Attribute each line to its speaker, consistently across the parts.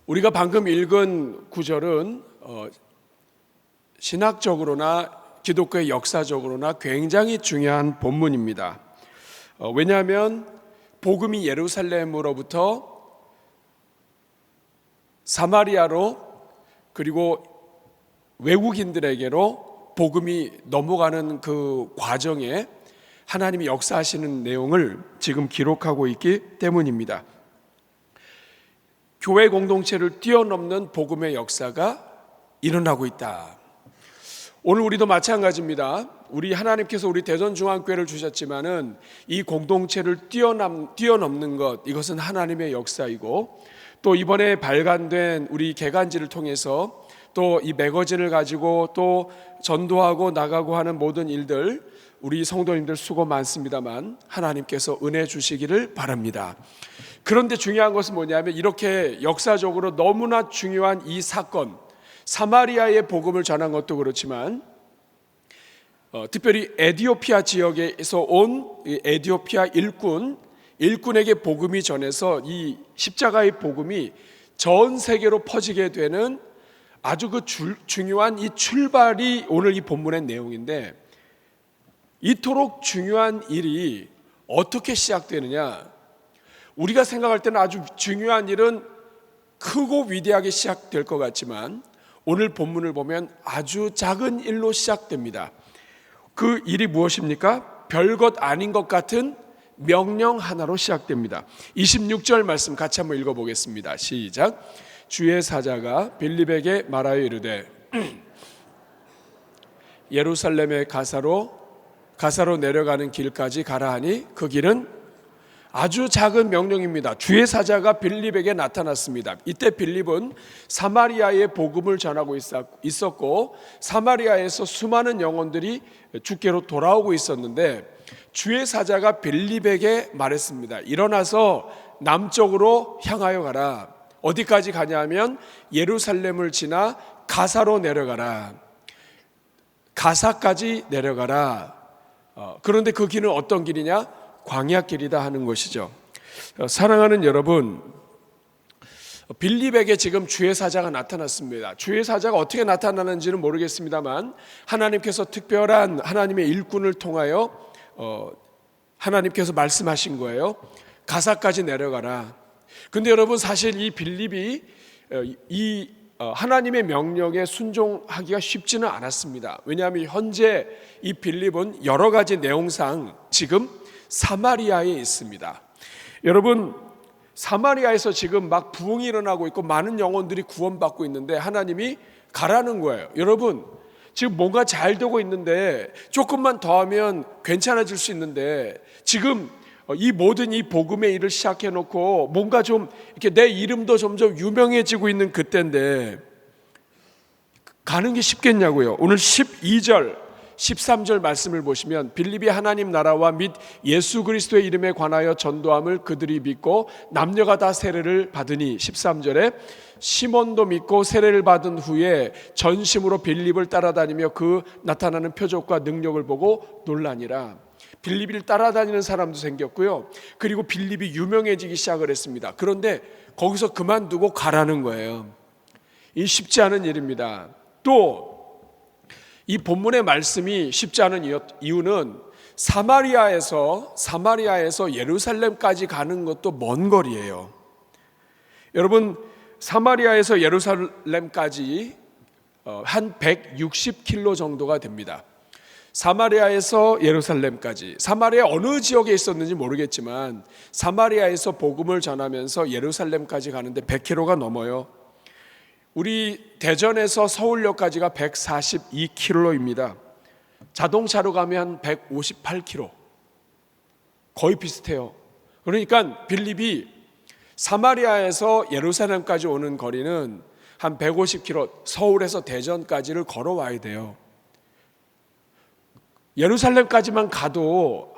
Speaker 1: 우리가 방금 읽은 구절은 신학적으로나 기독교의 역사적으로나 굉장히 중요한 본문입니다. 왜냐하면 복음이 예루살렘으로부터 사마리아로 그리고 외국인들에게로 복음이 넘어가는 그 과정에 하나님이 역사하시는 내용을 지금 기록하고 있기 때문입니다. 교회 공동체를 뛰어넘는 복음의 역사가 일어나고 있다. 오늘 우리도 마찬가지입니다. 우리 하나님께서 우리 대전중앙교회를 주셨지만은 이 공동체를 뛰어넘는 것, 이것은 하나님의 역사이고, 또 이번에 발간된 우리 개간지를 통해서 또 이 매거진을 가지고 또 전도하고 나가고 하는 모든 일들, 우리 성도님들 수고 많습니다만 하나님께서 은혜 주시기를 바랍니다. 그런데 중요한 것은 뭐냐면, 이렇게 역사적으로 너무나 중요한 이 사건, 사마리아의 복음을 전한 것도 그렇지만 특별히 에디오피아 지역에서 온 에디오피아 일꾼에게 복음이 전해서 이 십자가의 복음이 전 세계로 퍼지게 되는 아주 중요한 이 출발이 오늘 이 본문의 내용인데, 이토록 중요한 일이 어떻게 시작되느냐? 우리가 생각할 때는 아주 중요한 일은 크고 위대하게 시작될 것 같지만 오늘 본문을 보면 아주 작은 일로 시작됩니다. 그 일이 무엇입니까? 별것 아닌 것 같은 명령 하나로 시작됩니다. 26절 말씀 같이 한번 읽어보겠습니다. 시작. 주의 사자가 빌립에게 말하여 이르되 예루살렘의 가사로 내려가는 길까지 가라 하니, 그 길은 아주 작은 명령입니다. 주의 사자가 빌립에게 나타났습니다. 이때 빌립은 사마리아의 복음을 전하고 있었고 사마리아에서 수많은 영혼들이 주께로 돌아오고 있었는데, 주의 사자가 빌립에게 말했습니다. 일어나서 남쪽으로 향하여 가라. 어디까지 가냐면 예루살렘을 지나 가사로 내려가라. 가사까지 내려가라. 그런데 그 길은 어떤 길이냐? 광야길이다 하는 것이죠. 사랑하는 여러분, 빌립에게 지금 주의 사자가 나타났습니다. 주의 사자가 어떻게 나타나는지는 모르겠습니다만 하나님께서 특별한 하나님의 일꾼을 통하여 하나님께서 말씀하신 거예요. 가사까지 내려가라. 근데 여러분, 사실 이 빌립이 이 하나님의 명령에 순종하기가 쉽지는 않았습니다. 왜냐하면 현재 이 빌립은 여러 가지 내용상 지금 사마리아에 있습니다. 여러분, 사마리아에서 지금 막 부흥이 일어나고 있고 많은 영혼들이 구원받고 있는데 하나님이 가라는 거예요. 여러분, 지금 뭔가 잘 되고 있는데 조금만 더 하면 괜찮아질 수 있는데, 지금 이 모든 이 복음의 일을 시작해 놓고 뭔가 좀 이렇게 내 이름도 점점 유명해지고 있는 그때인데 가는 게 쉽겠냐고요. 오늘 12절 13절 말씀을 보시면, 빌립이 하나님 나라와 및 예수 그리스도의 이름에 관하여 전도함을 그들이 믿고 남녀가 다 세례를 받으니, 13절에 시몬도 믿고 세례를 받은 후에 전심으로 빌립을 따라다니며 그 나타나는 표적과 능력을 보고 놀라니라. 빌립을 따라다니는 사람도 생겼고요. 그리고 빌립이 유명해지기 시작을 했습니다. 그런데 거기서 그만두고 가라는 거예요. 이 쉽지 않은 일입니다. 또 이 본문의 말씀이 쉽지 않은 이유는 사마리아에서 예루살렘까지 가는 것도 먼 거리예요. 여러분, 사마리아에서 예루살렘까지 한 160km 정도가 됩니다. 사마리아에서 예루살렘까지, 사마리아 어느 지역에 있었는지 모르겠지만 사마리아에서 복음을 전하면서 예루살렘까지 가는데 100km가 넘어요. 우리 대전에서 서울역까지가 142km입니다. 자동차로 가면 158km, 거의 비슷해요. 그러니까 빌립이 사마리아에서 예루살렘까지 오는 거리는 한 150km, 서울에서 대전까지를 걸어와야 돼요. 예루살렘까지만 가도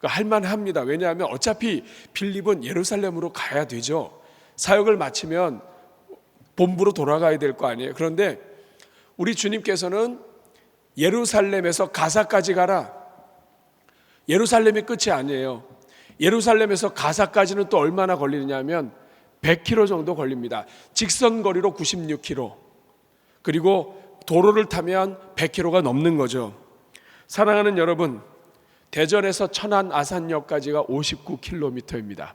Speaker 1: 할만합니다. 왜냐하면 어차피 빌립은 예루살렘으로 가야 되죠. 사역을 마치면 본부로 돌아가야 될 거 아니에요. 그런데 우리 주님께서는 예루살렘에서 가사까지 가라. 예루살렘이 끝이 아니에요. 예루살렘에서 가사까지는 또 얼마나 걸리느냐면 100km 정도 걸립니다. 직선 거리로 96km. 그리고 도로를 타면 100km가 넘는 거죠. 사랑하는 여러분, 대전에서 천안 아산역까지가 59km입니다.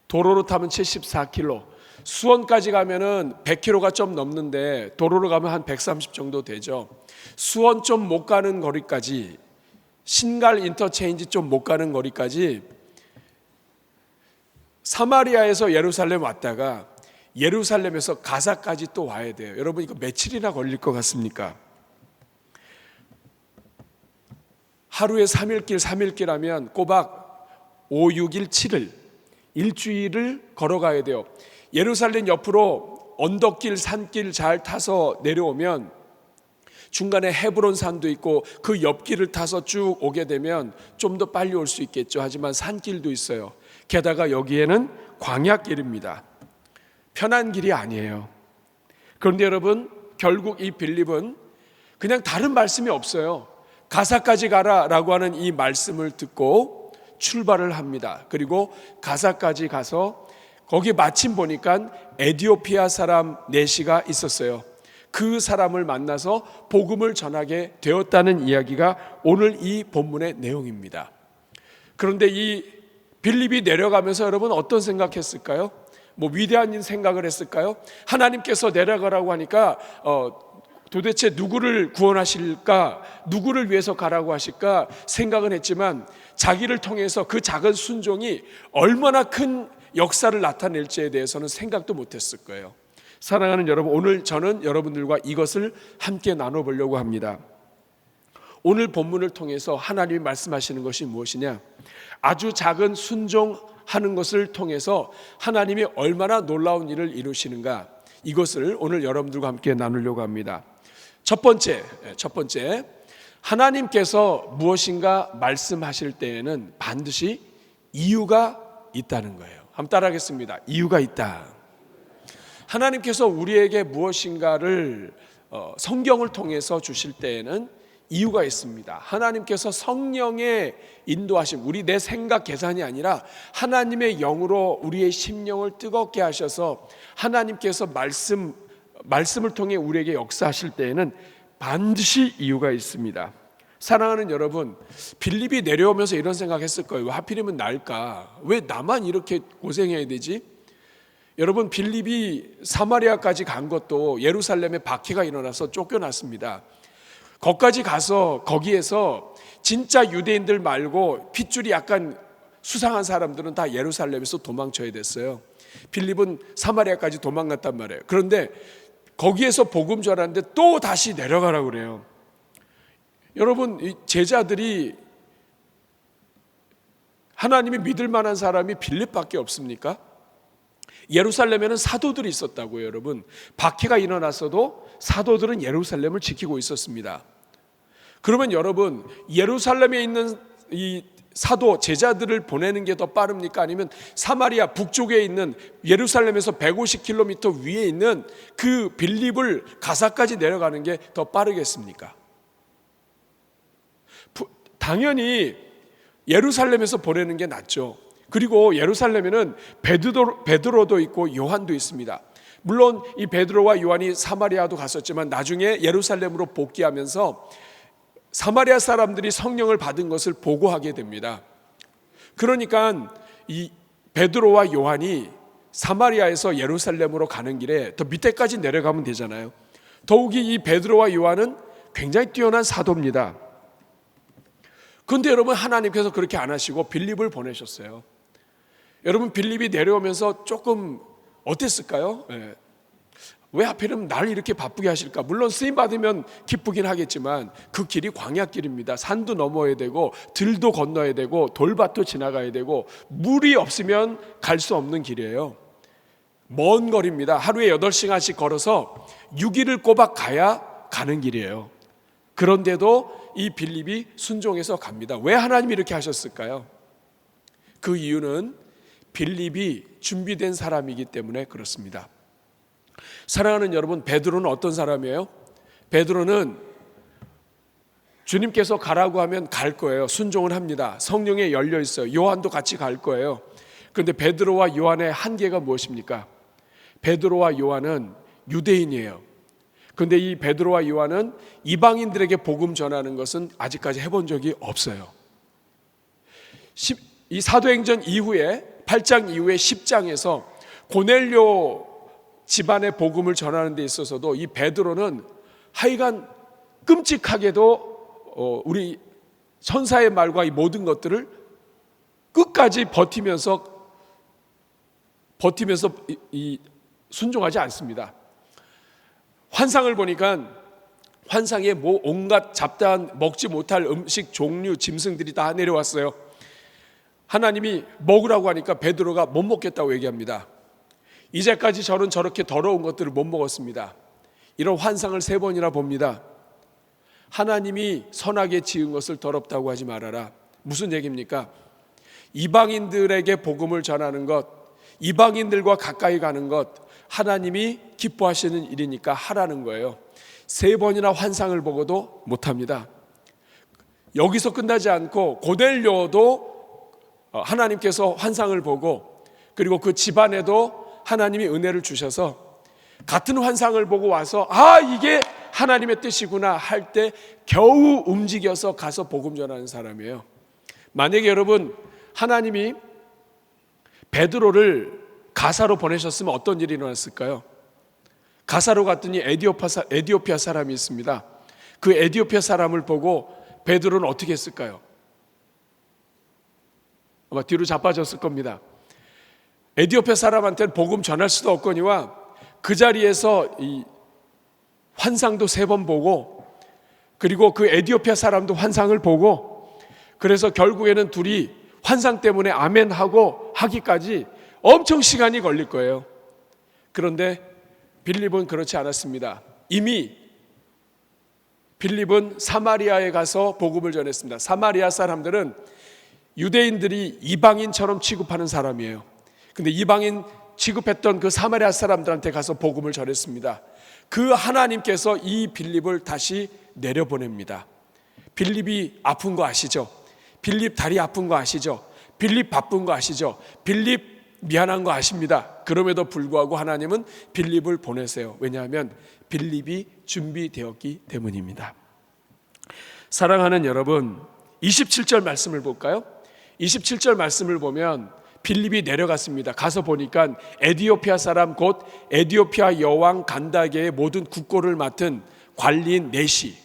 Speaker 1: 도로로 타면 74km. 수원까지 가면은 100km가 좀 넘는데 도로로 가면 한 130 정도 되죠. 수원 좀 못 가는 거리까지, 신갈 인터체인지 좀 못 가는 거리까지 사마리아에서 예루살렘 왔다가 예루살렘에서 가사까지 또 와야 돼요. 여러분 이거 며칠이나 걸릴 것 같습니까? 하루에 3일길 하면 꼬박 5, 6일, 7일 일주일을 걸어가야 돼요. 예루살렘 옆으로 언덕길, 산길 잘 타서 내려오면 중간에 헤브론 산도 있고 그 옆길을 타서 쭉 오게 되면 좀 더 빨리 올 수 있겠죠. 하지만 산길도 있어요. 게다가 여기에는 광야길입니다. 편한 길이 아니에요. 그런데 여러분, 결국 이 빌립은 그냥 다른 말씀이 없어요. 가사까지 가라라고 하는 이 말씀을 듣고 출발을 합니다. 그리고 가사까지 가서 거기 마침 보니까 에티오피아 사람 4시가 있었어요. 그 사람을 만나서 복음을 전하게 되었다는 이야기가 오늘 이 본문의 내용입니다. 그런데 이 빌립이 내려가면서 여러분 어떤 생각했을까요? 뭐 위대한 생각을 했을까요? 하나님께서 내려가라고 하니까 도대체 누구를 구원하실까? 누구를 위해서 가라고 하실까? 생각은 했지만 자기를 통해서 그 작은 순종이 얼마나 큰 역사를 나타낼지에 대해서는 생각도 못했을 거예요. 사랑하는 여러분, 오늘 저는 여러분들과 이것을 함께 나눠보려고 합니다. 오늘 본문을 통해서 하나님이 말씀하시는 것이 무엇이냐? 아주 작은 순종하는 것을 통해서 하나님이 얼마나 놀라운 일을 이루시는가, 이것을 오늘 여러분들과 함께 나누려고 합니다. 첫 번째, 하나님께서 무엇인가 말씀하실 때에는 반드시 이유가 있다는 거예요. 한번 따라하겠습니다. 이유가 있다. 하나님께서 우리에게 무엇인가를 성경을 통해서 주실 때에는 이유가 있습니다. 하나님께서 성령의 인도하심, 우리 내 생각 계산이 아니라 하나님의 영으로 우리의 심령을 뜨겁게 하셔서 하나님께서 말씀을 통해 우리에게 역사하실 때에는 반드시 이유가 있습니다. 사랑하는 여러분, 빌립이 내려오면서 이런 생각했을 거예요. 왜 하필이면 날까? 왜 나만 이렇게 고생해야 되지? 여러분, 빌립이 사마리아까지 간 것도 예루살렘에 박해가 일어나서 쫓겨났습니다. 거기까지 가서 거기에서 진짜 유대인들 말고 핏줄이 약간 수상한 사람들은 다 예루살렘에서 도망쳐야 됐어요. 빌립은 사마리아까지 도망갔단 말이에요. 그런데 거기에서 복음 전하는데 또 다시 내려가라고 그래요. 여러분, 이 제자들이 하나님이 믿을 만한 사람이 빌립밖에 없습니까? 예루살렘에는 사도들이 있었다고요. 여러분, 박해가 일어났어도 사도들은 예루살렘을 지키고 있었습니다. 그러면 여러분, 예루살렘에 있는 이 사도 제자들을 보내는 게 더 빠릅니까? 아니면 사마리아 북쪽에 있는 예루살렘에서 150km 위에 있는 그 빌립을 가사까지 내려가는 게 더 빠르겠습니까? 당연히 예루살렘에서 보내는 게 낫죠. 그리고 예루살렘에는 베드로도 있고 요한도 있습니다. 물론 이 베드로와 요한이 사마리아도 갔었지만 나중에 예루살렘으로 복귀하면서 사마리아 사람들이 성령을 받은 것을 보고하게 됩니다. 그러니까 이 베드로와 요한이 사마리아에서 예루살렘으로 가는 길에 더 밑에까지 내려가면 되잖아요. 더욱이 이 베드로와 요한은 굉장히 뛰어난 사도입니다. 그런데 여러분, 하나님께서 그렇게 안 하시고 빌립을 보내셨어요. 여러분, 빌립이 내려오면서 조금 어땠을까요? 왜 하필이면 날 이렇게 바쁘게 하실까? 물론 쓰임 받으면 기쁘긴 하겠지만 그 길이 광야길입니다. 산도 넘어야 되고 들도 건너야 되고 돌밭도 지나가야 되고 물이 없으면 갈 수 없는 길이에요. 먼 거리입니다. 하루에 8시간씩 걸어서 6일을 꼬박 가야 가는 길이에요. 그런데도 이 빌립이 순종해서 갑니다. 왜 하나님이 이렇게 하셨을까요? 그 이유는 빌립이 준비된 사람이기 때문에 그렇습니다. 사랑하는 여러분, 베드로는 어떤 사람이에요? 베드로는 주님께서 가라고 하면 갈 거예요. 순종을 합니다. 성령에 열려 있어요. 요한도 같이 갈 거예요. 그런데 베드로와 요한의 한계가 무엇입니까? 베드로와 요한은 유대인이에요. 그런데 이 베드로와 요한은 이방인들에게 복음 전하는 것은 아직까지 해본 적이 없어요. 이 사도행전 이후에 8장 이후에 10장에서 고넬료 집안의 복음을 전하는 데 있어서도 이 베드로는 하여간 끔찍하게도 우리 천사의 말과 이 모든 것들을 끝까지 버티면서 순종하지 않습니다. 환상을 보니까 환상에 온갖 잡다한 먹지 못할 음식 종류 짐승들이 다 내려왔어요. 하나님이 먹으라고 하니까 베드로가 못 먹겠다고 얘기합니다. 이제까지 저는 저렇게 더러운 것들을 못 먹었습니다. 이런 환상을 3번이나 봅니다. 하나님이 선하게 지은 것을 더럽다고 하지 말아라. 무슨 얘기입니까? 이방인들에게 복음을 전하는 것, 이방인들과 가까이 가는 것, 하나님이 기뻐하시는 일이니까 하라는 거예요. 3번이나 환상을 보고도 못합니다. 여기서 끝나지 않고 고넬료도 하나님께서 환상을 보고, 그리고 그 집안에도 하나님이 은혜를 주셔서 같은 환상을 보고 와서 이게 하나님의 뜻이구나 할 때 겨우 움직여서 가서 복음 전하는 사람이에요. 만약에 여러분 하나님이 베드로를 가사로 보내셨으면 어떤 일이 일어났을까요? 가사로 갔더니 에디오피아 사람이 있습니다. 그 에디오피아 사람을 보고 베드로는 어떻게 했을까요? 아마 뒤로 자빠졌을 겁니다. 에디오피아 사람한테는 복음 전할 수도 없거니와 그 자리에서 이 환상도 3번 보고, 그리고 그 에디오피아 사람도 환상을 보고, 그래서 결국에는 둘이 환상 때문에 아멘하고 하기까지 엄청 시간이 걸릴 거예요. 그런데 빌립은 그렇지 않았습니다. 이미 빌립은 사마리아에 가서 복음을 전했습니다. 사마리아 사람들은 유대인들이 이방인처럼 취급하는 사람이에요. 근데 이방인 취급했던 그 사마리아 사람들한테 가서 복음을 전했습니다. 그 하나님께서 이 빌립을 다시 내려보냅니다. 빌립이 아픈 거 아시죠? 빌립 다리 아픈 거 아시죠? 빌립 바쁜 거 아시죠? 빌립 미안한 거 아십니다. 그럼에도 불구하고 하나님은 빌립을 보내세요. 왜냐하면 빌립이 준비되었기 때문입니다. 사랑하는 여러분, 27절 말씀을 볼까요? 27절 말씀을 보면 빌립이 내려갔습니다. 가서 보니까 에디오피아 사람 곧 에디오피아 여왕 간다게의 모든 국고를 맡은 관리인 네시,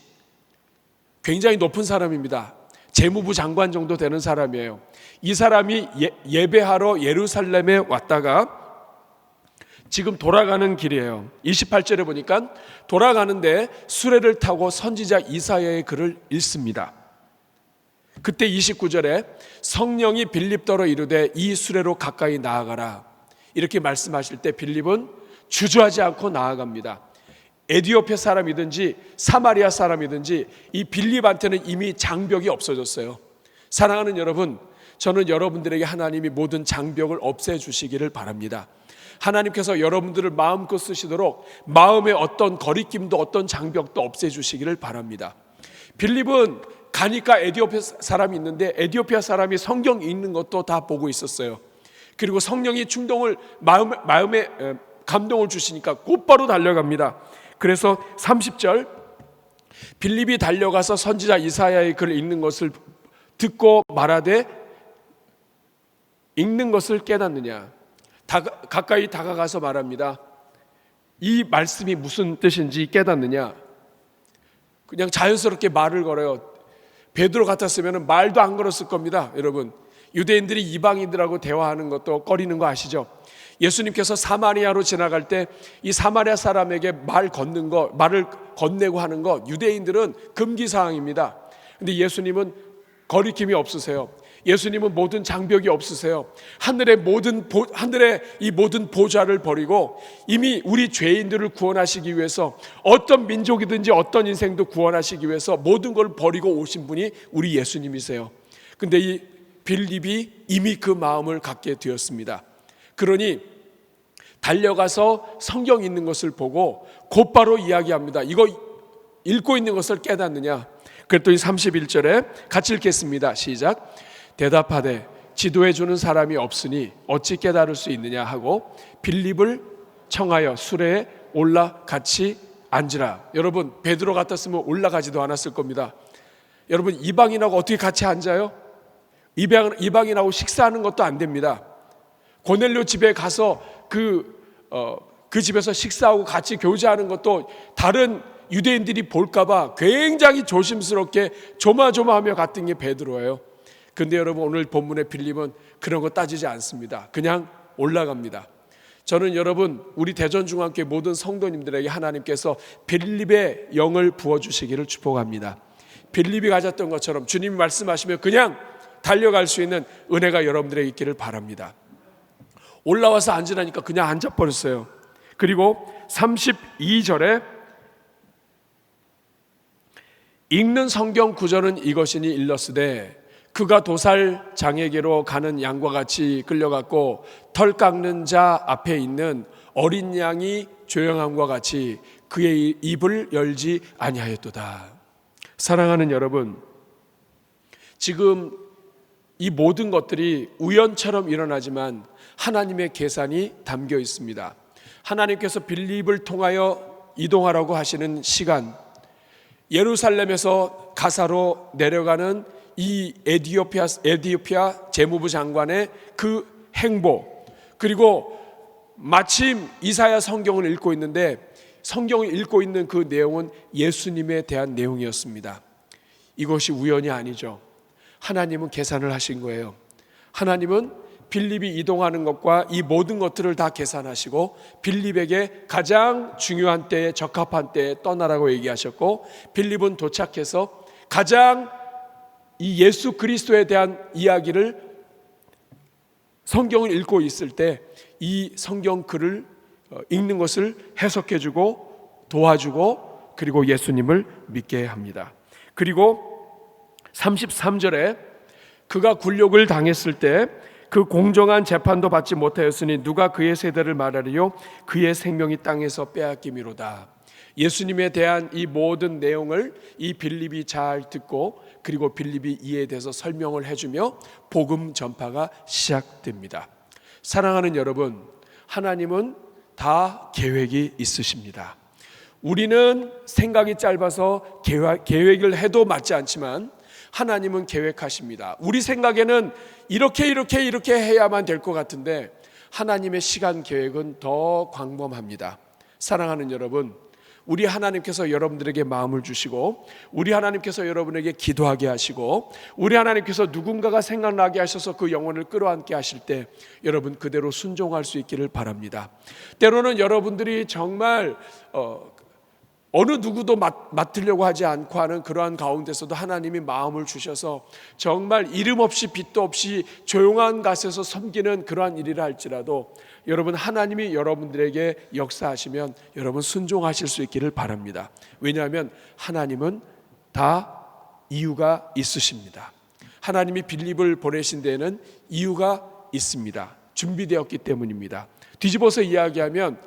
Speaker 1: 굉장히 높은 사람입니다. 재무부 장관 정도 되는 사람이에요. 이 사람이 예배하러 예루살렘에 왔다가 지금 돌아가는 길이에요. 28절에 보니까 돌아가는데 수레를 타고 선지자 이사야의 글을 읽습니다. 그때 29절에 성령이 빌립더러 이르되 이 수레로 가까이 나아가라, 이렇게 말씀하실 때 빌립은 주저하지 않고 나아갑니다. 에디오피아 사람이든지 사마리아 사람이든지 이 빌립한테는 이미 장벽이 없어졌어요. 사랑하는 여러분, 저는 여러분들에게 하나님이 모든 장벽을 없애주시기를 바랍니다. 하나님께서 여러분들을 마음껏 쓰시도록 마음의 어떤 거리낌도 어떤 장벽도 없애주시기를 바랍니다. 빌립은 가니까 에디오피아 사람이 있는데 에디오피아 사람이 성경 읽는 것도 다 보고 있었어요. 그리고 성령이 충동을 마음에 감동을 주시니까 곧바로 달려갑니다. 그래서 30절, 빌립이 달려가서 선지자 이사야의 글을 읽는 것을 듣고 말하되 읽는 것을 깨닫느냐, 가까이 다가가서 말합니다. 이 말씀이 무슨 뜻인지 깨닫느냐. 그냥 자연스럽게 말을 걸어요. 베드로 같았으면 말도 안 걸었을 겁니다. 여러분, 유대인들이 이방인들하고 대화하는 것도 꺼리는 거 아시죠? 예수님께서 사마리아로 지나갈 때 이 사마리아 사람에게 말을 건네고 하는 것, 유대인들은 금기사항입니다. 근데 예수님은 거리낌이 없으세요. 예수님은 모든 장벽이 없으세요. 하늘의 이 모든 보좌를 버리고 이미 우리 죄인들을 구원하시기 위해서, 어떤 민족이든지 어떤 인생도 구원하시기 위해서 모든 걸 버리고 오신 분이 우리 예수님이세요. 근데 이 빌립이 이미 그 마음을 갖게 되었습니다. 그러니 달려가서 성경 읽는 것을 보고 곧바로 이야기합니다. 이거 읽고 있는 것을 깨닫느냐. 그랬더니 31절에 같이 읽겠습니다. 시작. 대답하되 지도해 주는 사람이 없으니 어찌 깨달을 수 있느냐 하고 빌립을 청하여 수레에 올라 같이 앉으라. 여러분, 베드로 같았으면 올라가지도 않았을 겁니다. 여러분, 이방인하고 어떻게 같이 앉아요? 이방인하고 식사하는 것도 안 됩니다. 고넬료 집에 가서 그 집에서 식사하고 같이 교제하는 것도 다른 유대인들이 볼까봐 굉장히 조심스럽게 조마조마하며 갔던 게 베드로예요. 근데 여러분, 오늘 본문의 빌립은 그런 거 따지지 않습니다. 그냥 올라갑니다. 저는 여러분, 우리 대전중앙교회 모든 성도님들에게 하나님께서 빌립의 영을 부어주시기를 축복합니다. 빌립이 가졌던 것처럼 주님이 말씀하시면 그냥 달려갈 수 있는 은혜가 여러분들에게 있기를 바랍니다. 올라와서 앉으라니까 그냥 앉아버렸어요. 그리고 32절에 읽는 성경 구절은 이것이니 일러스되 그가 도살 장에게로 가는 양과 같이 끌려갔고 털 깎는 자 앞에 있는 어린 양이 조용함과 같이 그의 입을 열지 아니하였도다. 사랑하는 여러분, 지금 이 모든 것들이 우연처럼 일어나지만 하나님의 계산이 담겨 있습니다. 하나님께서 빌립을 통하여 이동하라고 하시는 시간, 예루살렘에서 가사로 내려가는 이 에디오피아 재무부 장관의 그 행보, 그리고 마침 이사야 성경을 읽고 있는데 성경을 읽고 있는 그 내용은 예수님에 대한 내용이었습니다. 이것이 우연이 아니죠. 하나님은 계산을 하신 거예요. 하나님은 빌립이 이동하는 것과 이 모든 것들을 다 계산하시고 빌립에게 가장 중요한 때에 적합한 때에 떠나라고 얘기하셨고, 빌립은 도착해서 가장 이 예수 그리스도에 대한 이야기를 성경을 읽고 있을 때 이 성경 글을 읽는 것을 해석해주고 도와주고 그리고 예수님을 믿게 합니다. 그리고 33절에 그가 굴욕을 당했을 때 그 공정한 재판도 받지 못하였으니 누가 그의 세대를 말하리요? 그의 생명이 땅에서 빼앗김이로다. 예수님에 대한 이 모든 내용을 이 빌립이 잘 듣고 그리고 빌립이 이에 대해서 설명을 해주며 복음 전파가 시작됩니다. 사랑하는 여러분, 하나님은 다 계획이 있으십니다. 우리는 생각이 짧아서 계획을 해도 맞지 않지만 하나님은 계획하십니다. 우리 생각에는 이렇게 해야만 될 것 같은데 하나님의 시간 계획은 더 광범합니다. 사랑하는 여러분, 우리 하나님께서 여러분들에게 마음을 주시고 우리 하나님께서 여러분에게 기도하게 하시고 우리 하나님께서 누군가가 생각나게 하셔서 그 영혼을 끌어안게 하실 때 여러분 그대로 순종할 수 있기를 바랍니다. 때로는 여러분들이 정말 어느 누구도 맡으려고 하지 않고 하는 그러한 가운데서도 하나님이 마음을 주셔서 정말 이름 없이 빛도 없이 조용한 곳에서 섬기는 그러한 일이라 할지라도 여러분 하나님이 여러분들에게 역사하시면 여러분 순종하실 수 있기를 바랍니다. 왜냐하면 하나님은 다 이유가 있으십니다. 하나님이 빌립을 보내신 데에는 이유가 있습니다. 준비되었기 때문입니다. 뒤집어서 이야기하면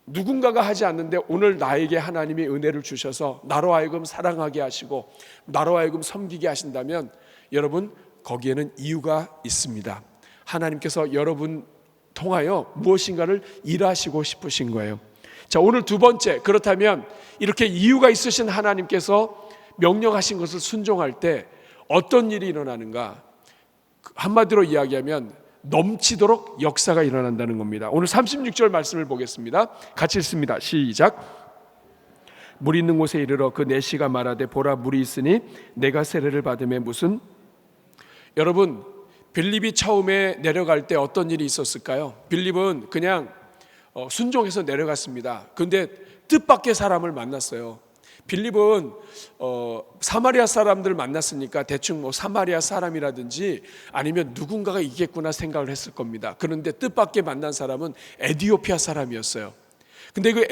Speaker 1: 누군가가 하지 않는데 오늘 나에게 하나님이 은혜를 주셔서 나로 하여금 사랑하게 하시고 나로 하여금 섬기게 하신다면 여러분 거기에는 이유가 있습니다. 하나님께서 여러분 통하여 무엇인가를 일하시고 싶으신 거예요. 자, 오늘 두 번째, 그렇다면 이렇게 이유가 있으신 하나님께서 명령하신 것을 순종할 때 어떤 일이 일어나는가? 한마디로 이야기하면 넘치도록 역사가 일어난다는 겁니다. 오늘 36절 말씀을 보겠습니다. 같이 읽습니다. 시작. 물 있는 곳에 이르러 그 내시가 말하되 보라 물이 있으니 내가 세례를 받음에 무슨. 여러분 빌립이 처음에 내려갈 때 어떤 일이 있었을까요? 빌립은 그냥 순종해서 내려갔습니다. 그런데 뜻밖의 사람을 만났어요. 빌립은 사마리아 사람들 만났으니까 대충 사마리아 사람이라든지 아니면 누군가가 있겠구나 생각을 했을 겁니다. 그런데 뜻밖의 만난 사람은 에디오피아 사람이었어요. 근데 그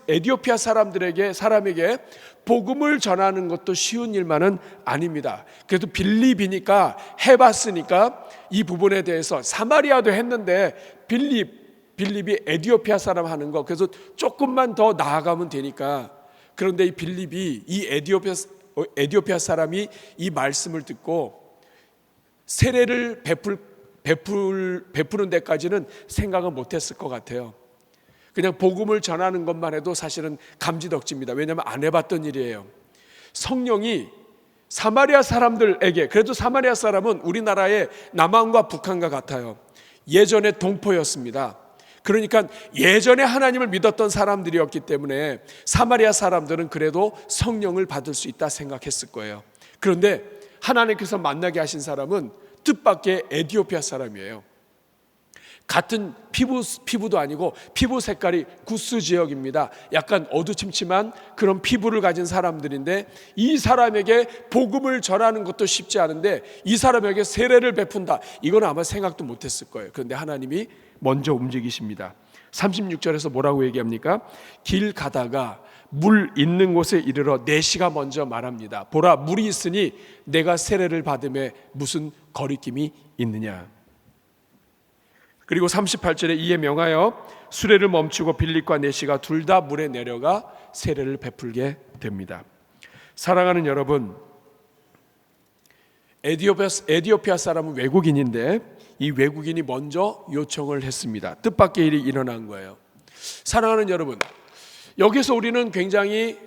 Speaker 1: 에디오피아 사람에게 복음을 전하는 것도 쉬운 일만은 아닙니다. 그래도 빌립이니까 해봤으니까 이 부분에 대해서 사마리아도 했는데 빌립이 에디오피아 사람 하는 거 그래서 조금만 더 나아가면 되니까. 그런데 이 빌립이 이 에디오피아 사람이 이 말씀을 듣고 세례를 베푸는 데까지는 생각은 못했을 것 같아요. 그냥 복음을 전하는 것만 해도 사실은 감지덕지입니다. 왜냐하면 안 해봤던 일이에요. 성령이 사마리아 사람들에게, 그래도 사마리아 사람은 우리나라의 남한과 북한과 같아요. 예전에 동포였습니다. 그러니까 예전에 하나님을 믿었던 사람들이었기 때문에 사마리아 사람들은 그래도 성령을 받을 수 있다 생각했을 거예요. 그런데 하나님께서 만나게 하신 사람은 뜻밖의 에티오피아 사람이에요. 같은 피부도 아니고 피부 색깔이 구스 지역입니다. 약간 어두침침한 그런 피부를 가진 사람들인데, 이 사람에게 복음을 전하는 것도 쉽지 않은데 이 사람에게 세례를 베푼다, 이건 아마 생각도 못했을 거예요. 그런데 하나님이 먼저 움직이십니다. 36절에서 뭐라고 얘기합니까? 길 가다가 물 있는 곳에 이르러 내시가 먼저 말합니다. 보라, 물이 있으니 내가 세례를 받음에 무슨 거리낌이 있느냐. 그리고 38절에 이에 명하여 수레를 멈추고 빌립과 내시가 둘 다 물에 내려가 세례를 베풀게 됩니다. 사랑하는 여러분, 에티오피아 사람은 외국인인데 이 외국인이 먼저 요청을 했습니다. 뜻밖의 일이 일어난 거예요. 사랑하는 여러분, 여기서 우리는 굉장히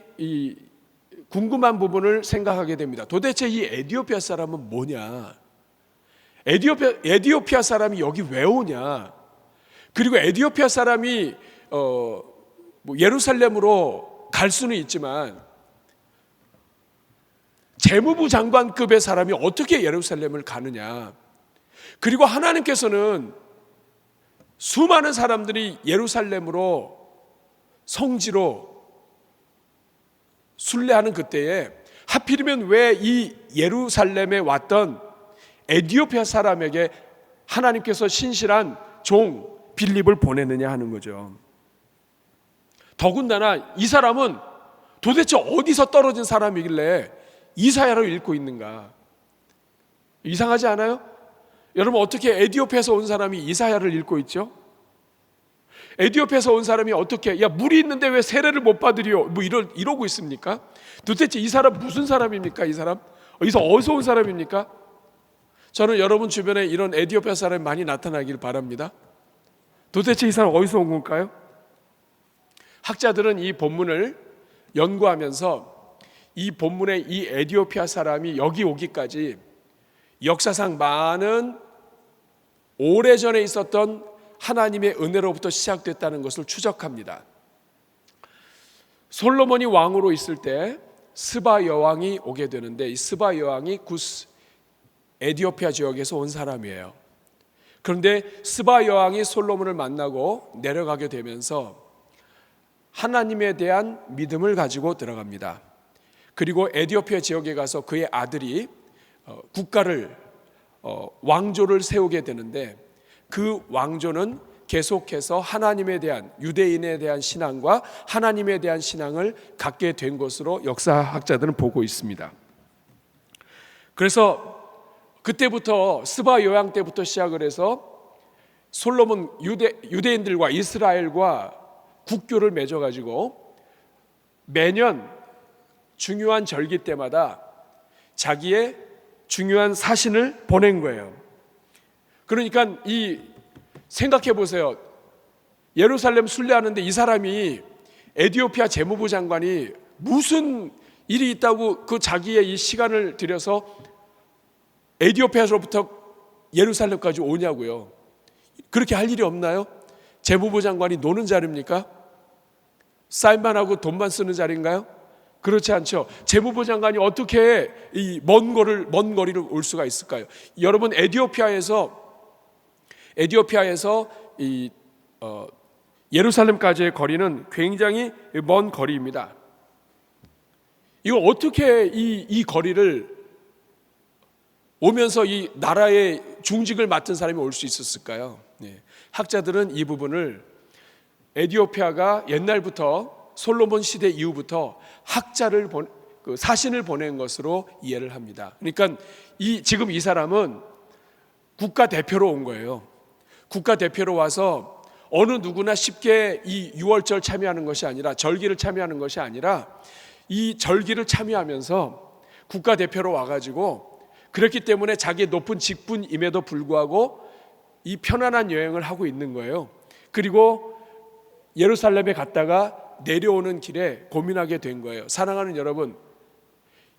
Speaker 1: 궁금한 부분을 생각하게 됩니다. 도대체 이 에티오피아 사람은 뭐냐? 에티오피아 사람이 여기 왜 오냐? 그리고 에티오피아 사람이 예루살렘으로 갈 수는 있지만 재무부 장관급의 사람이 어떻게 예루살렘을 가느냐? 그리고 하나님께서는 수많은 사람들이 예루살렘으로 성지로 순례하는 그때에 하필이면 왜 이 예루살렘에 왔던 에티오피아 사람에게 하나님께서 신실한 종 빌립을 보내느냐 하는 거죠. 더군다나 이 사람은 도대체 어디서 떨어진 사람이길래 이사야를 읽고 있는가? 이상하지 않아요? 여러분, 어떻게 에티오피아에서 온 사람이 이사야를 읽고 있죠? 에티오피아에서 온 사람이 어떻게, 야, 물이 있는데 왜 세례를 못 받으리요? 뭐 이러고 있습니까? 도대체 이 사람 무슨 사람입니까? 이 사람? 어디서 온 사람입니까? 저는 여러분 주변에 이런 에티오피아 사람이 많이 나타나길 바랍니다. 도대체 이 사람 어디서 온 걸까요? 학자들은 이 본문을 연구하면서 이 본문의 이 에티오피아 사람이 여기 오기까지 역사상 많은 오래전에 있었던 하나님의 은혜로부터 시작됐다는 것을 추적합니다. 솔로몬이 왕으로 있을 때 스바 여왕이 오게 되는데, 이 스바 여왕이 구스 에티오피아 지역에서 온 사람이에요. 그런데 스바 여왕이 솔로몬을 만나고 내려가게 되면서 하나님에 대한 믿음을 가지고 들어갑니다. 그리고 에티오피아 지역에 가서 그의 아들이 국가를 왕조를 세우게 되는데, 그 왕조는 계속해서 하나님에 대한, 유대인에 대한 신앙과 하나님에 대한 신앙을 갖게 된 것으로 역사학자들은 보고 있습니다. 그래서 그때부터 스바 여왕 때부터 시작을 해서 솔로몬 유대인들과 이스라엘과 국교를 맺어가지고 매년 중요한 절기 때마다 자기의 중요한 사신을 보낸 거예요. 그러니까 생각해 보세요. 예루살렘 순례하는데 이 사람이, 에티오피아 재무부 장관이 무슨 일이 있다고 그 자기의 이 시간을 들여서 에티오피아로부터 예루살렘까지 오냐고요. 그렇게 할 일이 없나요? 재무부 장관이 노는 자리입니까? 사인만 하고 돈만 쓰는 자리인가요? 그렇지 않죠. 재무부 장관이 어떻게 이 먼 거리를 올 수가 있을까요? 여러분, 에티오피아에서 예루살렘까지의 거리는 굉장히 먼 거리입니다. 이거 어떻게 이 거리를 오면서 이 나라의 중직을 맡은 사람이 올 수 있었을까요? 학자들은 이 부분을 에티오피아가 옛날부터 솔로몬 시대 이후부터 사신을 보낸 것으로 이해를 합니다. 그러니까 지금 이 사람은 국가 대표로 온 거예요. 국가 대표로 와서 어느 누구나 쉽게 이 유월절 참여하는 것이 아니라, 절기를 참여하는 것이 아니라, 이 절기를 참여하면서 국가 대표로 와가지고 그렇기 때문에 자기의 높은 직분임에도 불구하고 이 편안한 여행을 하고 있는 거예요. 그리고 예루살렘에 갔다가 내려오는 길에 고민하게 된 거예요. 사랑하는 여러분,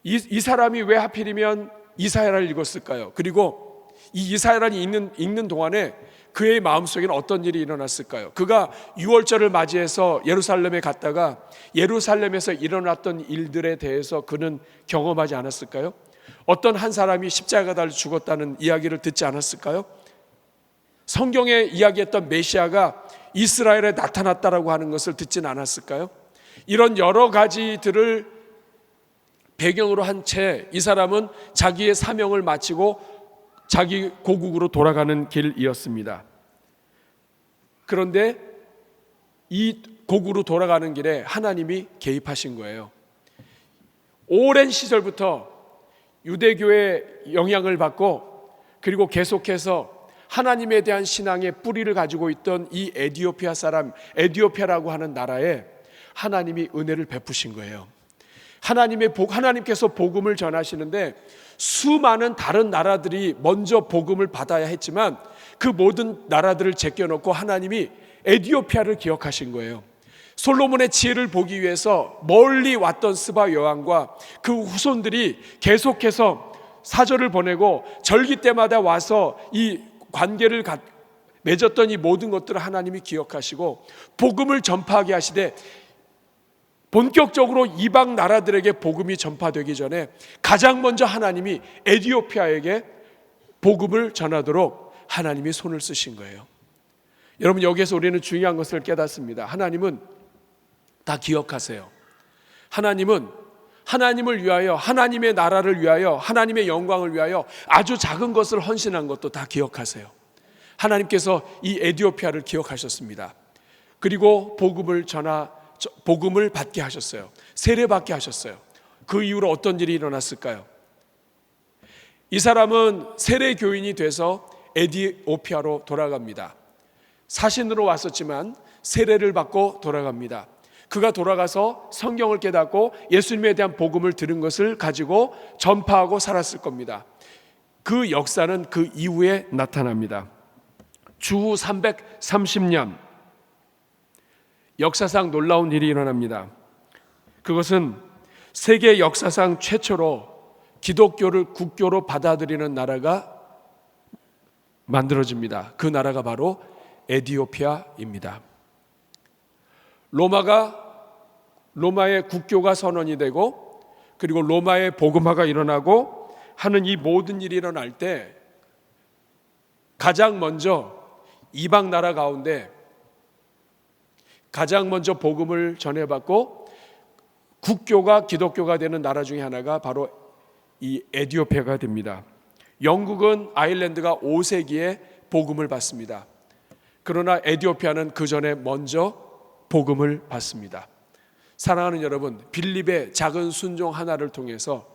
Speaker 1: 이 사람이 왜 하필이면 이사야를 읽었을까요? 그리고 이 이사야를 읽는 동안에 그의 마음속에는 어떤 일이 일어났을까요? 그가 유월절을 맞이해서 예루살렘에 갔다가 예루살렘에서 일어났던 일들에 대해서 그는 경험하지 않았을까요? 어떤 한 사람이 십자가에 달려 죽었다는 이야기를 듣지 않았을까요? 성경에 이야기했던 메시아가 이스라엘에 나타났다라고 하는 것을 듣진 않았을까요? 이런 여러 가지들을 배경으로 한 채 이 사람은 자기의 사명을 마치고 자기 고국으로 돌아가는 길이었습니다. 그런데 이 고국으로 돌아가는 길에 하나님이 개입하신 거예요. 오랜 시절부터 유대교의 영향을 받고 그리고 계속해서 하나님에 대한 신앙의 뿌리를 가지고 있던 이 에티오피아 사람, 에티오피아라고 하는 나라에 하나님이 은혜를 베푸신 거예요. 하나님께서 복음을 전하시는데 수많은 다른 나라들이 먼저 복음을 받아야 했지만 그 모든 나라들을 제껴놓고 하나님이 에티오피아를 기억하신 거예요. 솔로몬의 지혜를 보기 위해서 멀리 왔던 스바 여왕과 그 후손들이 계속해서 사절을 보내고 절기 때마다 와서 이 관계를 맺었던 이 모든 것들을 하나님이 기억하시고 복음을 전파하게 하시되 본격적으로 이방 나라들에게 복음이 전파되기 전에 가장 먼저 하나님이 에티오피아에게 복음을 전하도록 하나님이 손을 쓰신 거예요. 여러분, 여기에서 우리는 중요한 것을 깨닫습니다. 하나님은 다 기억하세요. 하나님은 하나님을 위하여, 하나님의 나라를 위하여, 하나님의 영광을 위하여 아주 작은 것을 헌신한 것도 다 기억하세요. 하나님께서 이 에티오피아를 기억하셨습니다. 그리고 복음을 받게 하셨어요. 세례받게 하셨어요. 그 이후로 어떤 일이 일어났을까요? 이 사람은 세례 교인이 돼서 에티오피아로 돌아갑니다. 사신으로 왔었지만 세례를 받고 돌아갑니다. 그가 돌아가서 성경을 깨닫고 예수님에 대한 복음을 들은 것을 가지고 전파하고 살았을 겁니다. 그 역사는 그 이후에 나타납니다. 주후 330년 역사상 놀라운 일이 일어납니다. 그것은 세계 역사상 최초로 기독교를 국교로 받아들이는 나라가 만들어집니다. 그 나라가 바로 에티오피아입니다. 로마의 국교가 선언이 되고 그리고 로마의 복음화가 일어나고 하는 이 모든 일이 일어날 때 가장 먼저 이방 나라 가운데 가장 먼저 복음을 전해받고 국교가 기독교가 되는 나라 중에 하나가 바로 이 에티오피아가 됩니다. 영국은 아일랜드가 5세기에 복음을 받습니다. 그러나 에티오피아는 그 전에 먼저 복음을 받습니다. 사랑하는 여러분, 빌립의 작은 순종 하나를 통해서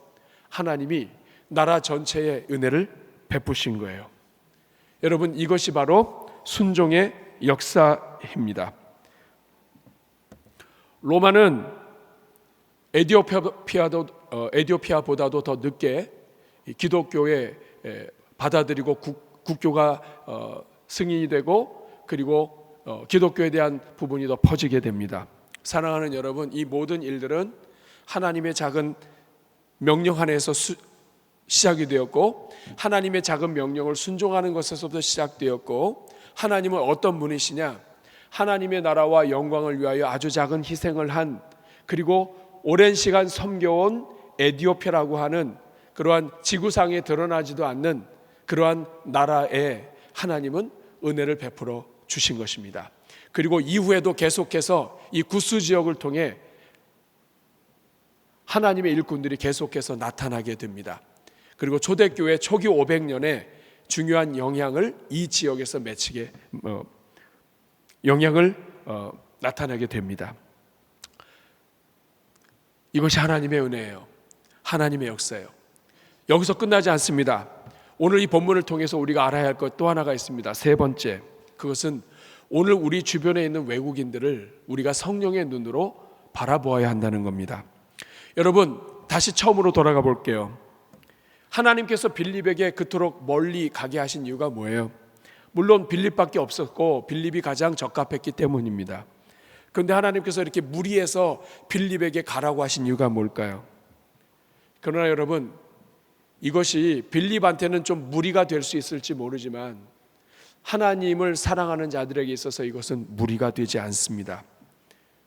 Speaker 1: 하나님이 나라 전체에 은혜를 베푸신 거예요. 여러분, 이것이 바로 순종의 역사입니다. 로마는 에티오피아보다도 더 늦게 기독교에 받아들이고 국교가 승인이 되고 그리고 기독교에 대한 부분이 더 퍼지게 됩니다. 사랑하는 여러분, 이 모든 일들은 하나님의 작은 명령 안에서 시작이 되었고 하나님의 작은 명령을 순종하는 것에서부터 시작되었고 하나님은 어떤 분이시냐? 하나님의 나라와 영광을 위하여 아주 작은 희생을 한 그리고 오랜 시간 섬겨온 에티오피아라고 하는 그러한 지구상에 드러나지도 않는 그러한 나라에 하나님은 은혜를 베풀어 주신 것입니다. 그리고 이후에도 계속해서 이 구스 지역을 통해 하나님의 일꾼들이 계속해서 나타나게 됩니다. 그리고 초대교회 초기 500년에 중요한 영향을 이 지역에서 나타나게 됩니다. 이것이 하나님의 은혜예요. 하나님의 역사예요. 여기서 끝나지 않습니다. 오늘 이 본문을 통해서 우리가 알아야 할 것 또 하나가 있습니다. 세 번째, 그것은 오늘 우리 주변에 있는 외국인들을 우리가 성령의 눈으로 바라보아야 한다는 겁니다. 여러분, 다시 처음으로 돌아가 볼게요. 하나님께서 빌립에게 그토록 멀리 가게 하신 이유가 뭐예요? 물론 빌립밖에 없었고 빌립이 가장 적합했기 때문입니다. 그런데 하나님께서 이렇게 무리해서 빌립에게 가라고 하신 이유가 뭘까요? 그러나 여러분, 이것이 빌립한테는 좀 무리가 될 수 있을지 모르지만 하나님을 사랑하는 자들에게 있어서 이것은 무리가 되지 않습니다.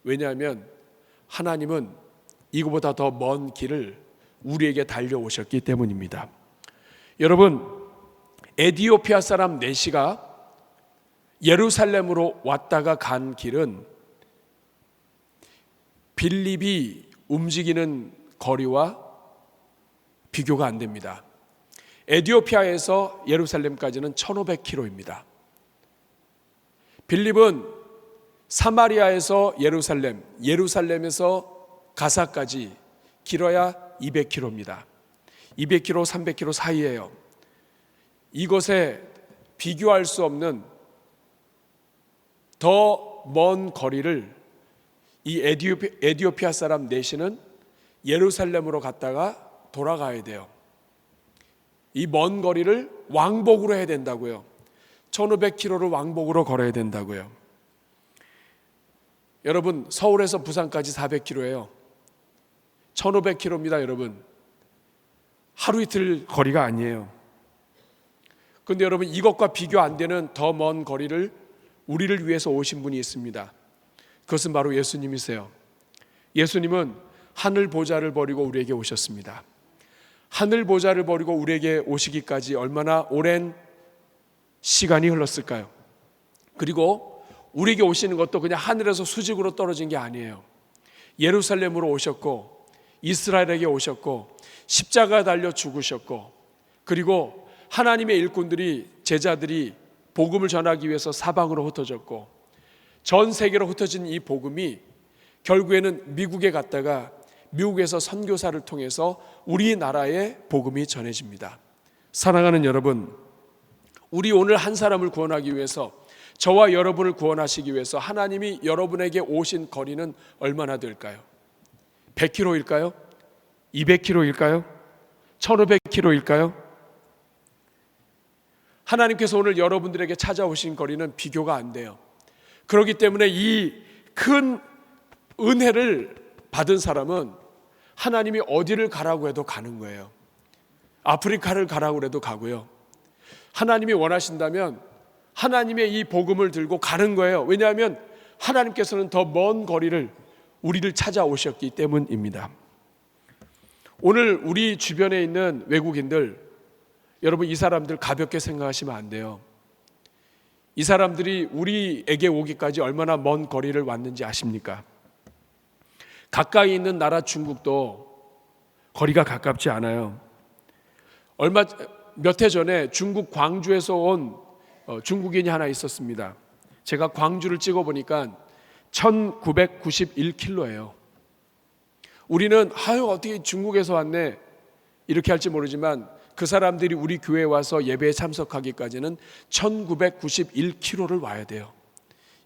Speaker 1: 왜냐하면 하나님은 이거보다 더 먼 길을 우리에게 달려오셨기 때문입니다. 여러분, 에티오피아 사람 넷이가 예루살렘으로 왔다가 간 길은 빌립이 움직이는 거리와 비교가 안 됩니다. 에티오피아에서 예루살렘까지는 1500km입니다. 빌립은 사마리아에서 예루살렘, 예루살렘에서 가사까지 길어야 200km입니다. 200km, 300km 사이예요. 이것에 비교할 수 없는 더 먼 거리를 이 에티오피아 사람 넷이는 예루살렘으로 갔다가 돌아가야 돼요. 이 먼 거리를 왕복으로 해야 된다고요. 1500km를 왕복으로 걸어야 된다고요. 여러분, 서울에서 부산까지 400km예요. 1500km입니다, 여러분. 하루 이틀 거리가 아니에요. 그런데 여러분, 이것과 비교 안 되는 더 먼 거리를 우리를 위해서 오신 분이 있습니다. 그것은 바로 예수님이세요. 예수님은 하늘 보좌를 버리고 우리에게 오셨습니다. 하늘 보좌를 버리고 우리에게 오시기까지 얼마나 오랜 시간이 흘렀을까요? 그리고 우리에게 오시는 것도 그냥 하늘에서 수직으로 떨어진 게 아니에요. 예루살렘으로 오셨고 이스라엘에게 오셨고 십자가 달려 죽으셨고, 그리고 하나님의 일꾼들이, 제자들이 복음을 전하기 위해서 사방으로 흩어졌고, 전 세계로 흩어진 이 복음이 결국에는 미국에 갔다가 미국에서 선교사를 통해서 우리나라에 복음이 전해집니다. 사랑하는 여러분, 우리 오늘 한 사람을 구원하기 위해서, 저와 여러분을 구원하시기 위해서 하나님이 여러분에게 오신 거리는 얼마나 될까요? 100km일까요? 200km일까요? 1500km일까요? 하나님께서 오늘 여러분들에게 찾아오신 거리는 비교가 안 돼요. 그렇기 때문에 이 큰 은혜를 받은 사람은 하나님이 어디를 가라고 해도 가는 거예요. 아프리카를 가라고 해도 가고요. 하나님이 원하신다면 하나님의 이 복음을 들고 가는 거예요. 왜냐하면 하나님께서는 더 먼 거리를 우리를 찾아오셨기 때문입니다. 오늘 우리 주변에 있는 외국인들, 여러분, 이 사람들 가볍게 생각하시면 안 돼요. 이 사람들이 우리에게 오기까지 얼마나 먼 거리를 왔는지 아십니까? 가까이 있는 나라 중국도 거리가 가깝지 않아요. 몇 해 전에 중국 광주에서 온 중국인이 하나 있었습니다. 제가 광주를 찍어보니까 1991km예요. 우리는 어떻게 중국에서 왔네 이렇게 할지 모르지만 그 사람들이 우리 교회에 와서 예배에 참석하기까지는 1991km를 와야 돼요.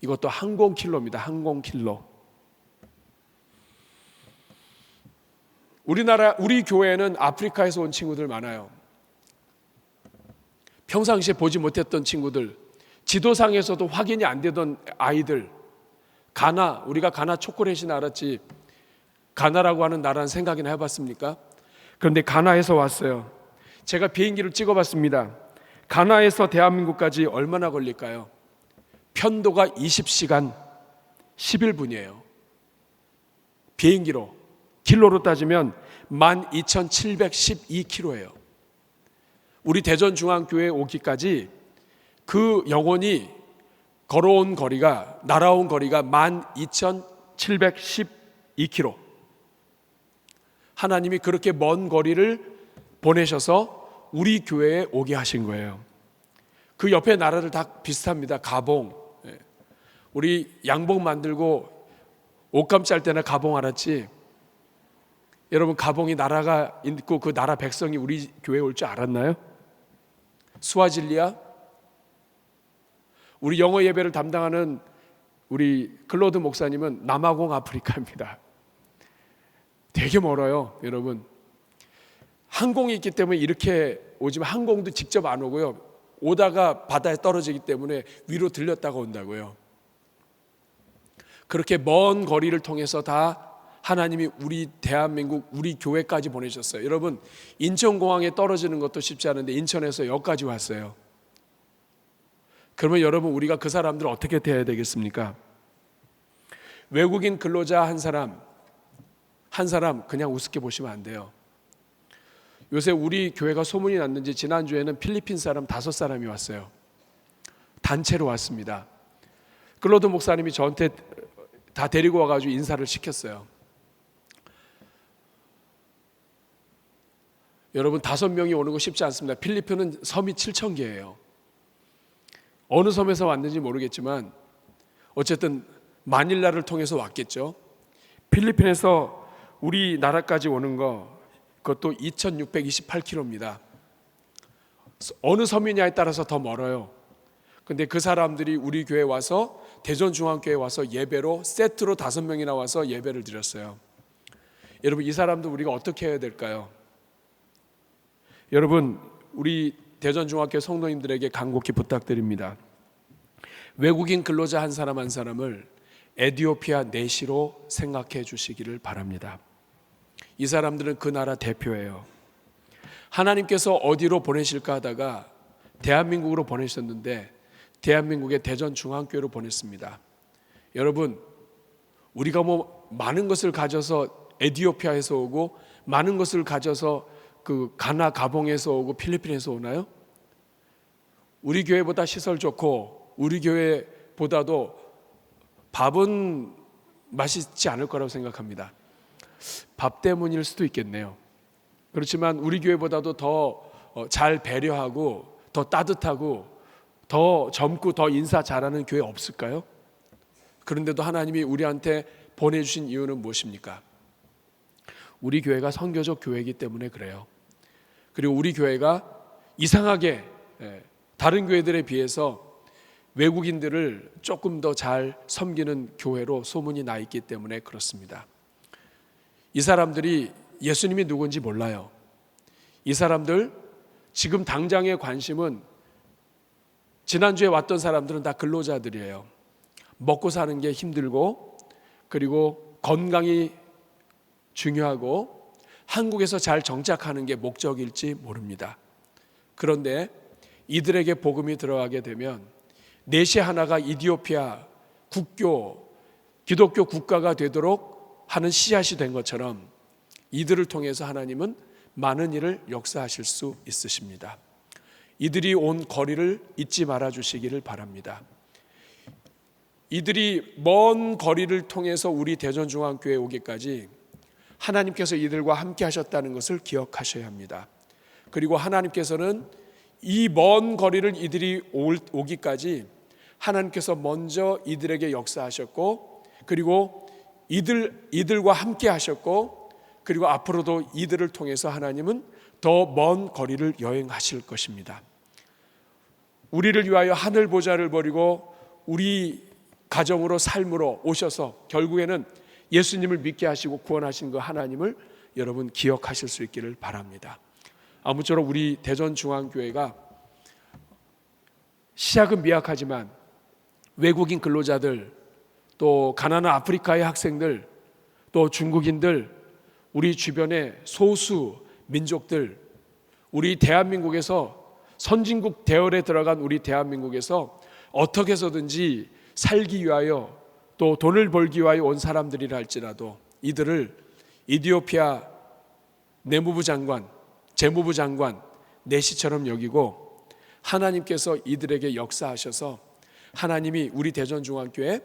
Speaker 1: 이것도 항공킬로입니다. 항공킬로. 우리 교회에는 아프리카에서 온 친구들 많아요. 평상시에 보지 못했던 친구들, 지도상에서도 확인이 안 되던 아이들, 우리가 가나 초콜릿이 알았지 가나라고 하는 나라는 생각이나 해봤습니까? 그런데 가나에서 왔어요. 제가 비행기를 찍어봤습니다. 가나에서 대한민국까지 얼마나 걸릴까요? 편도가 20시간 11분이에요. 비행기로, 킬로로 따지면 12,712km예요. 우리 대전중앙교회에 오기까지 그 영혼이 걸어온 거리가, 날아온 거리가 12,712km. 하나님이 그렇게 먼 거리를 보내셔서 우리 교회에 오게 하신 거예요. 그 옆에 나라들 다 비슷합니다. 가봉. 우리 양복 만들고 옷감 짤 때나 가봉 알았지? 여러분, 가봉이 나라가 있고 그 나라 백성이 우리 교회에 올 줄 알았나요? 스와질리아? 우리 영어 예배를 담당하는 우리 클로드 목사님은 남아공 아프리카입니다. 되게 멀어요, 여러분. 항공이 있기 때문에 이렇게 오지만 항공도 직접 안 오고요. 오다가 바다에 떨어지기 때문에 위로 들렸다가 온다고요. 그렇게 먼 거리를 통해서 다 하나님이 우리 대한민국, 우리 교회까지 보내셨어요. 여러분, 인천공항에 떨어지는 것도 쉽지 않은데 인천에서 여기까지 왔어요. 그러면 여러분, 우리가 그 사람들을 어떻게 대해야 되겠습니까? 외국인 근로자 한 사람 그냥 우습게 보시면 안 돼요. 요새 우리 교회가 소문이 났는지 지난주에는 필리핀 사람 5사람이 왔어요. 단체로 왔습니다. 클로드 목사님이 저한테 다 데리고 와가지고 인사를 시켰어요. 여러분, 5명이 오는 거 쉽지 않습니다. 필리핀은 섬이 7,000개예요. 어느 섬에서 왔는지 모르겠지만 어쨌든 마닐라를 통해서 왔겠죠. 필리핀에서 우리나라까지 오는 거 그것도 2,628km입니다. 어느 섬이냐에 따라서 더 멀어요. 근데 그 사람들이 우리 교회에 와서 대전중앙교회에 와서 예배로 세트로 5명이나 와서 예배를 드렸어요. 여러분, 이 사람들 우리가 어떻게 해야 될까요? 여러분, 우리 대전중앙교회 성도님들에게 간곡히 부탁드립니다. 외국인 근로자 한 사람 한 사람을 에티오피아 내시로 생각해 주시기를 바랍니다. 이 사람들은 그 나라 대표예요. 하나님께서 어디로 보내실까 하다가 대한민국으로 보내셨는데 대한민국의 대전중앙교회로 보냈습니다. 여러분, 우리가 많은 것을 가져서 에티오피아에서 오고 많은 것을 가져서 그 가나 가봉에서 오고 필리핀에서 오나요? 우리 교회보다 시설 좋고 우리 교회보다도 밥은 맛있지 않을 거라고 생각합니다. 밥 때문일 수도 있겠네요. 그렇지만 우리 교회보다도 더 잘 배려하고 더 따뜻하고 더 젊고 더 인사 잘하는 교회 없을까요? 그런데도 하나님이 우리한테 보내주신 이유는 무엇입니까? 우리 교회가 선교적 교회이기 때문에 그래요. 그리고 우리 교회가 이상하게 다른 교회들에 비해서 외국인들을 조금 더 잘 섬기는 교회로 소문이 나 있기 때문에 그렇습니다. 이 사람들이 예수님이 누군지 몰라요. 이 사람들 지금 당장의 관심은 지난주에 왔던 사람들은 다 근로자들이에요. 먹고 사는 게 힘들고 그리고 건강이 중요하고 한국에서 잘 정착하는 게 목적일지 모릅니다. 그런데 이들에게 복음이 들어가게 되면 내시 하나가 이디오피아 국교 기독교 국가가 되도록 하는 씨앗이 된 것처럼 이들을 통해서 하나님은 많은 일을 역사하실 수 있으십니다. 이들이 온 거리를 잊지 말아 주시기를 바랍니다. 이들이 먼 거리를 통해서 우리 대전중앙교회에 오기까지 하나님께서 이들과 함께 하셨다는 것을 기억하셔야 합니다. 그리고 하나님께서는 이 먼 거리를 이들이 오기까지 하나님께서 먼저 이들에게 역사하셨고 그리고 이들과 함께 하셨고 그리고 앞으로도 이들을 통해서 하나님은 더 먼 거리를 여행하실 것입니다. 우리를 위하여 하늘 보좌를 버리고 우리 가정으로 삶으로 오셔서 결국에는 예수님을 믿게 하시고 구원하신 그 하나님을 여러분 기억하실 수 있기를 바랍니다. 아무쪼록 우리 대전중앙교회가 시작은 미약하지만 외국인 근로자들 또 가난한 아프리카의 학생들 또 중국인들 우리 주변의 소수 민족들 우리 대한민국에서 선진국 대열에 들어간 우리 대한민국에서 어떻게 해서든지 살기 위하여 또 돈을 벌기 위하여 온 사람들이라 할지라도 이들을 이디오피아 내무부 장관, 재무부 장관, 내시처럼 여기고 하나님께서 이들에게 역사하셔서 하나님이 우리 대전중앙교회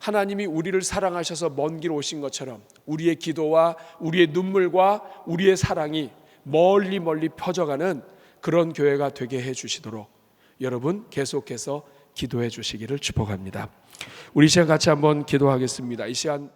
Speaker 1: 하나님이 우리를 사랑하셔서 먼 길 오신 것처럼 우리의 기도와 우리의 눈물과 우리의 사랑이 멀리 멀리 퍼져가는 그런 교회가 되게 해주시도록 여러분 계속해서 기도해 주시기를 축복합니다. 우리 시간 같이 한번 기도하겠습니다. 이 시간